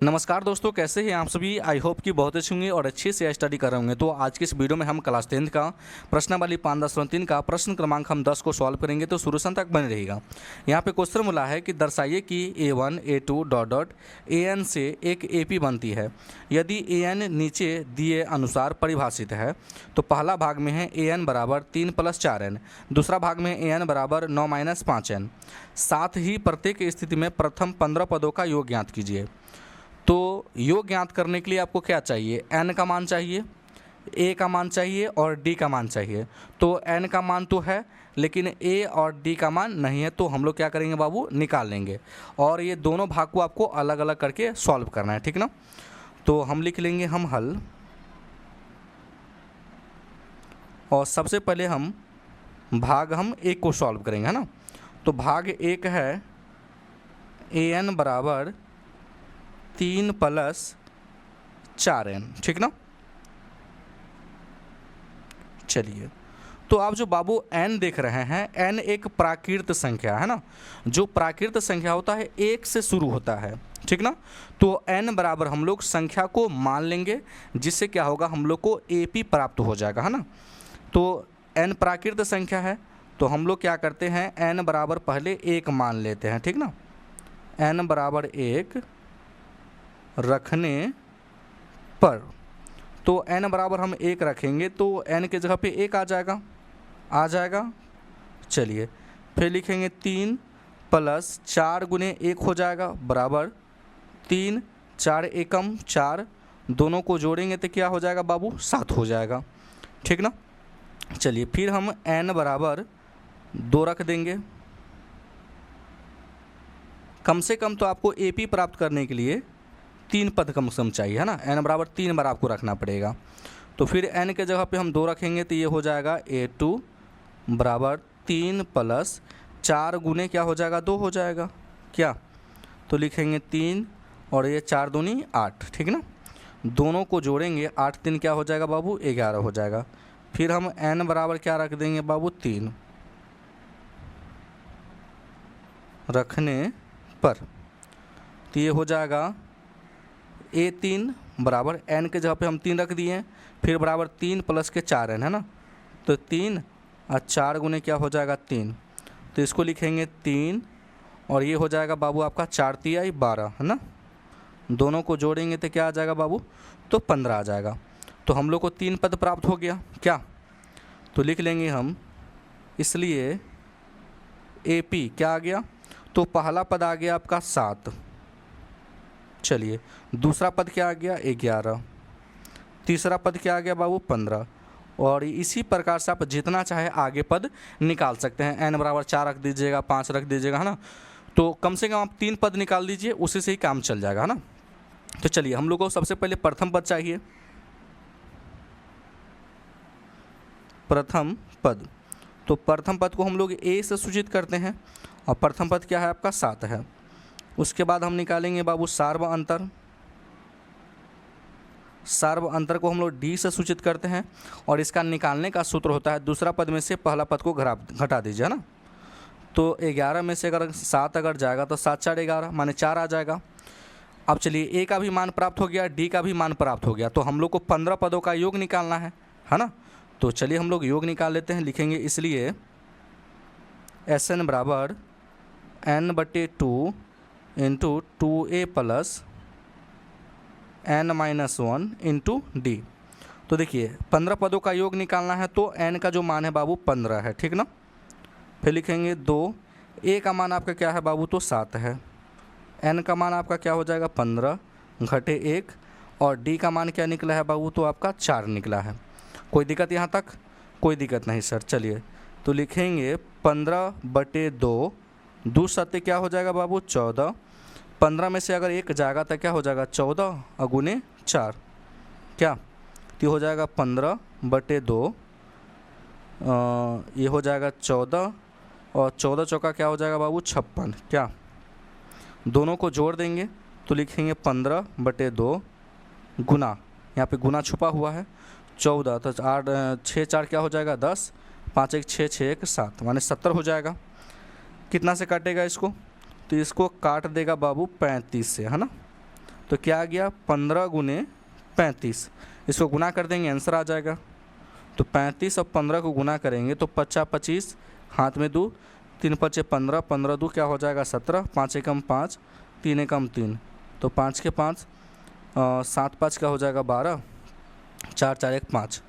नमस्कार दोस्तों, कैसे हैं आप सभी। आई होप कि बहुत अच्छे होंगे और अच्छे से स्टडी कर रहे होंगे। तो आज की इस वीडियो में हम क्लास 10 का प्रश्नावली 5-10-3 का प्रश्न क्रमांक हम 10 को सॉल्व करेंगे। तो शुरू से तक बने रहेगा। यहाँ पे क्वेश्चन मिला है कि दर्शाइए कि A1 A2 dot dot AN से एक AP बनती है यदि AN नीचे दिए अनुसार परिभाषित है। तो पहला भाग में है AN बराबर 3 + 4N, दूसरा भाग में AN बराबर 9 - 5N। साथ ही प्रत्येक स्थिति में प्रथम 15 पदों का योग ज्ञात कीजिए। तो योग ज्ञात करने के लिए आपको क्या चाहिए, n का मान चाहिए, a का मान चाहिए और d का मान चाहिए। तो n का मान तो है लेकिन a और d का मान नहीं है, तो हम लोग क्या करेंगे बाबू, निकाल लेंगे। और ये दोनों भाग को आपको अलग अलग करके सॉल्व करना है, ठीक ना। तो हम लिख लेंगे हम हल, और सबसे पहले हम भाग हम एक को सॉल्व करेंगे, है ना। तो भाग एक है an बराबर 3 + 4N, ठीक ना। चलिए, तो आप जो बाबू n देख रहे हैं, n एक प्राकृत संख्या है ना। जो प्राकृत संख्या होता है 1 से शुरू होता है, ठीक ना। तो n बराबर हम लोग संख्या को मान लेंगे, जिससे क्या होगा, हम लोग को AP प्राप्त हो जाएगा, है ना। तो n प्राकृत संख्या है, तो हम लोग क्या करते हैं, n बराबर पहले 1 मान लेते हैं, ठीक ना। n बराबर 1 रखने पर, तो n बराबर हम 1 रखेंगे तो n के जगह पे 1 आ जाएगा। चलिए, फिर लिखेंगे 3 + 4 × 1 हो जाएगा बराबर 3, 4 एकम 4, दोनों को जोड़ेंगे तो क्या हो जाएगा बाबू, 7 हो जाएगा, ठीक ना। चलिए, फिर हम n बराबर 2 रख देंगे। कम से कम तो आपको AP प्राप्त करने के लिए 3 पद कम से कम चाहिए, है ना। n बराबर 3 बार आपको रखना पड़ेगा। तो फिर n के जगह पे हम 2 रखेंगे तो ये हो जाएगा A2 बराबर 3 + 4 × क्या हो जाएगा, 2 हो जाएगा क्या। तो लिखेंगे 3 और ये 4 दूनी 8, ठीक ना। दोनों को जोड़ेंगे, 8 3 क्या हो जाएगा बाबू, 11 हो जाएगा। फिर हम n बराबर क्या रख देंगे बाबू, 3 रखने पर, तो ये हो जाएगा A3 बराबर n के जगह पे हम 3 रख दिए, फिर बराबर 3 + के 4N, है ना। तो 3 और 4 × क्या हो जाएगा, 3। तो इसको लिखेंगे 3 और ये हो जाएगा बाबू आपका 4 × 3 = 12, है ना। दोनों को जोड़ेंगे तो क्या आ जाएगा बाबू, तो 15 आ जाएगा। तो हम लोग को 3 पद प्राप्त हो गया क्या। तो लिख लेंगे हम, इसलिए AP क्या आ गया, तो पहला पद आ गया आपका 7। चलिए, दूसरा पद क्या आ गया, 11, तीसरा पद क्या आ गया बाबू, 15। और इसी प्रकार से आप जितना चाहे आगे पद निकाल सकते हैं। n बराबर 4 रख दीजिएगा, 5 रख दीजिएगा, है ना। तो कम से कम आप 3 पद निकाल दीजिए, उसी से ही काम चल जाएगा, है ना। तो चलिए, हम लोग को सबसे पहले प्रथम पद चाहिए। प्रथम पद, तो प्रथम पद को हम लोग A से सूचित करते हैं, और प्रथम पद क्या है आपका, 7 है। उसके बाद हम निकालेंगे बाबू सार्व अंतर। सार्व अंतर को हम लोग D से सूचित करते हैं, और इसका निकालने का सूत्र होता है, दूसरा पद में से पहला पद को घटा दीजिए, है ना। तो 11 में से अगर 7 अगर जाएगा तो 7 4 11 माने 4 आ जाएगा। अब चलिए, A का भी मान प्राप्त हो गया, D का भी मान प्राप्त हो गया, तो हम लोग को 15 पदों का योग निकालना है ना। तो चलिए हम लोग योग निकाल लेते हैं। लिखेंगे इसलिए SN बराबर n/2 × 2A + n - 1 × D। तो देखिए, 15 पदों का योग निकालना है, तो n का जो मान है बाबू 15 है, ठीक ना। फिर लिखेंगे 2, A का मान आपका क्या है बाबू, तो 7 है। n का मान आपका क्या हो जाएगा, 15 घटे 1, और D का मान क्या निकला है बाबू, तो आपका 4 निकला है। कोई दिक्कत यहाँ तक, कोई दिक्कत नहीं सर। चलिए, तो लिखेंगे 15/2, 2 सत्ते क्या हो जाएगा बाबू, 14। 15 में से अगर 1 जाएगा तो क्या हो जाएगा, 14 और गुने 4 क्या, तो हो जाएगा 15/2, ये हो जाएगा 14, और 14 चौका क्या हो जाएगा बाबू, 56 क्या। दोनों को जोड़ देंगे तो लिखेंगे 15/2 गुना, यहाँ पे गुना छुपा हुआ है, 14, तो 8 6 4 क्या हो जाएगा, 10, 5 1 6 6 1 7 माने 70 हो जाएगा। कितना से काटेगा इसको, तो इसको काट देगा बाबू 35 से, है ना। तो क्या आ गया 15 गुने 35, इसको गुना कर देंगे आंसर आ जाएगा। तो 35 और 15 को गुना करेंगे तो 50 25, हाथ में 2, 3 5 15, 15 2 क्या हो जाएगा 17, 5 एकम 5, 3 एकम 3, तो 5 के 5, 7 5 क्या हो जाएगा 12, 4 4 1 5।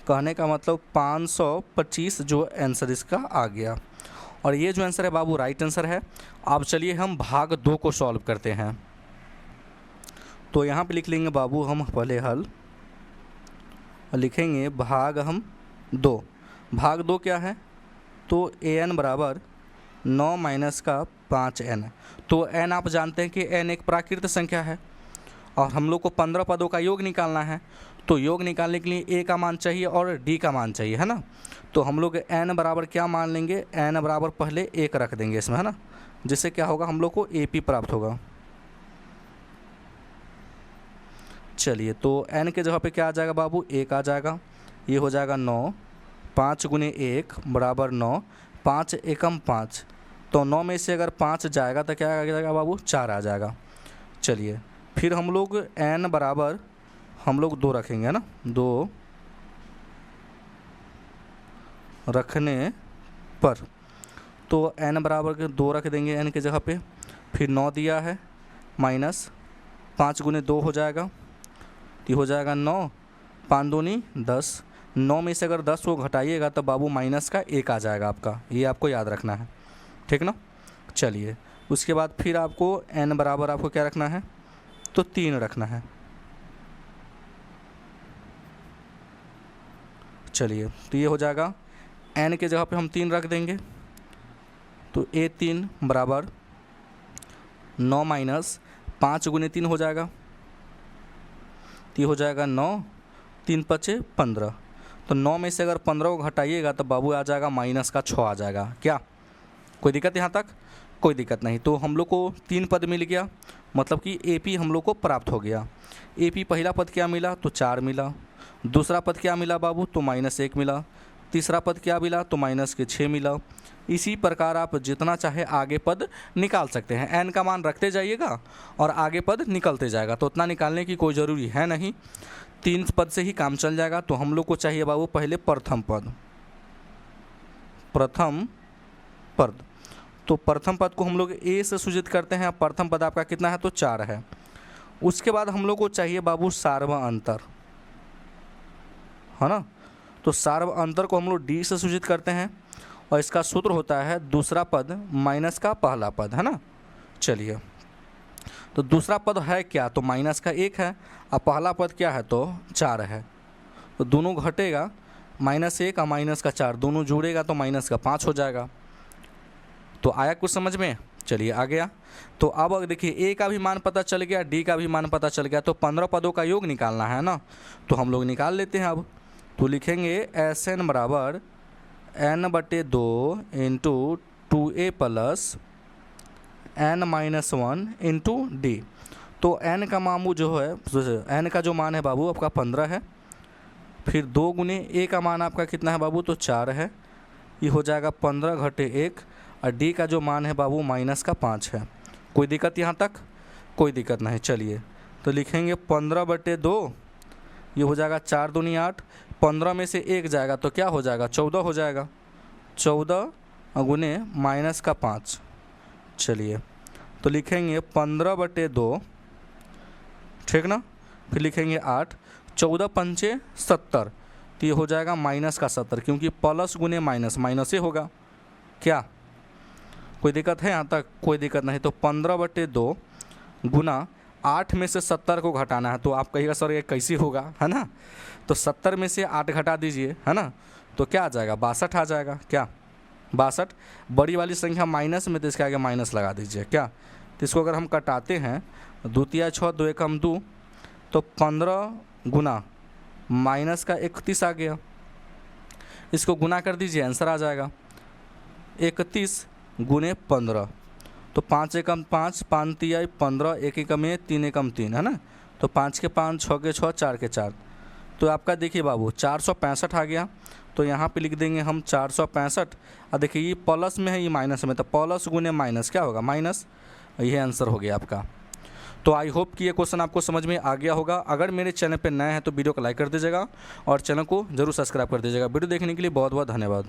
कहने का मतलब 525 जो आंसर इसका आ गया। और ये जो आंसर है बाबू राइट आंसर है। अब चलिए हम भाग 2 को सॉल्व करते हैं। तो यहाँ पे लिख लेंगे बाबू हम पहले हल, लिखेंगे भाग हम 2। भाग 2 क्या है, तो an बराबर 9 माइनस का 5n। तो n आप जानते हैं कि n एक प्राकृत संख्या है और हम लोग को 15 पदों का योग निकालना है। तो योग निकालने के लिए a का मान चाहिए और d का मान चाहिए, है ना। तो हम लोग n बराबर क्या मान लेंगे, n बराबर पहले 1 रख देंगे इसमें, है ना, जिससे क्या होगा हम लोग को AP प्राप्त होगा। चलिए तो n के जगह पे क्या आ जाएगा बाबू 1 आ जाएगा, ये हो जाएगा 9, 5 गुने 1 बराबर 9, 5 एकम 5, तो 9 में से अगर 5 जाएगा तो क्या आ जाएगा बाबू 4 आ जाएगा। चलिए फिर हम लोग n बराबर हम लोग 2 रखेंगे, है ना, 2 रखने पर तो n बराबर के 2 रख देंगे n के जगह पे। फिर 9 दिया है माइनस 5 गुने 2 हो जाएगा, तो हो जाएगा 9, 5 दूनी 10, 9 में से अगर 10 को घटाइएगा तो बाबू माइनस का 1 आ जाएगा आपका, ये आपको याद रखना है, ठीक ना। चलिए उसके बाद फिर आपको n बराबर आपको क्या रखना है, तो 3 रखना है। चलिए तो ये हो जाएगा n के जगह पे हम 3 रख देंगे, तो A3 बराबर 9 माइनस 5 गुने 3 हो जाएगा, तो ये हो जाएगा 9, 3 5 15, तो 9 में से अगर 15 को घटाइएगा तो बाबू आ जाएगा माइनस का 6 आ जाएगा। क्या कोई दिक्कत यहाँ तक? कोई दिक्कत नहीं। तो हम लोग को 3 पद मिल गया, मतलब कि AP हम लोग को प्राप्त हो गया। AP पहला पद क्या मिला, तो 4 मिला। दूसरा पद क्या मिला बाबू, तो -1 मिला। तीसरा पद क्या मिला, तो -6 मिला। इसी प्रकार आप जितना चाहे आगे पद निकाल सकते हैं। n का मान रखते जाइएगा और आगे पद निकलते जाएगा, तो उतना निकालने की कोई ज़रूरी है नहीं, 3 पद से ही काम चल जाएगा। तो हम लोग को चाहिए बाबू पहले प्रथम पद, प्रथम पद। तो प्रथम पद को हम लोग a से सूचित करते हैं। प्रथम पद आपका कितना है, तो 4 है। उसके बाद हम लोग को चाहिए बाबू सार्व अंतर, है ना। तो सार्व अंतर को हम लोग d से सूचित करते हैं और इसका सूत्र होता है दूसरा पद माइनस का पहला पद, है ना। चलिए तो दूसरा पद है क्या, तो माइनस का 1 है और पहला पद क्या है, तो 4 है। तो दोनों घटेगा, -1 और माइनस का 4 दोनों जुड़ेगा तो माइनस का 5 हो जाएगा। तो आया कुछ समझ में? चलिए आ गया। तो अब देखिए a का भी मान पता चल गया, d का भी मान पता चल गया, तो 15 पदों का योग निकालना है ना, तो हम लोग निकाल लेते हैं। अब तो लिखेंगे Sn बराबर n/2 into 2a plus n-1 into d। तो n का मामू जो है, n का जो मान है बाबू आपका 15 है। फिर 2 गुने a का मान आपका कितना है बाबू, तो 4 है। ये हो जाएगा 15 घटे 1 और d का जो मान है बाबू -5 है। कोई दिक्कत यहाँ तक? कोई दिक्कत नहीं। चलिए तो लिखेंगे 15/2, ये हो जाएगा 4 दूनी 8, 15 में से 1 जाएगा तो क्या हो जाएगा, 14 हो जाएगा। 14 गुने -5। चलिए तो लिखेंगे 15/2, ठीक ना। फिर लिखेंगे 8, 14 पंचे 70, तो ये हो जाएगा -70, क्योंकि प्लस गुने माइनस माइनस ही होगा। क्या कोई दिक्कत है यहाँ तक? कोई दिक्कत नहीं। तो 15/2 गुना 8 में से 70 को घटाना है, तो आप कहिएगा सर ये कैसे होगा, है ना। तो 70 में से 8 घटा दीजिए, है ना, तो क्या आ जाएगा 62 आ जाएगा। क्या 62? बड़ी वाली संख्या माइनस में, तो इसके आगे माइनस लगा दीजिए। क्या, तो इसको अगर हम कटाते हैं, 2 तिया 6, 2 एकम 2, तो 15 गुना -31 आ गया। इसको गुना कर दीजिए, आंसर आ जाएगा 31 गुने 15, तो 5 एकम 5, 5 तिया 15, 1 एकम 1, 3 एकम 3, है ना। तो 5 के 5, 6 के 6, 4 के 4, तो आपका देखिए बाबू 465 आ गया। तो यहाँ पे लिख देंगे हम 465। और देखिए ये प्लस में है, ये माइनस में, तो प्लस गुने माइनस क्या होगा, माइनस। यह आंसर हो गया आपका। तो आई होप कि ये क्वेश्चन आपको समझ में आ गया होगा। अगर मेरे चैनल पर नए हैं तो वीडियो को लाइक कर दीजिएगा और चैनल को जरूर सब्सक्राइब कर दीजिएगा। वीडियो देखने के लिए बहुत बहुत धन्यवाद।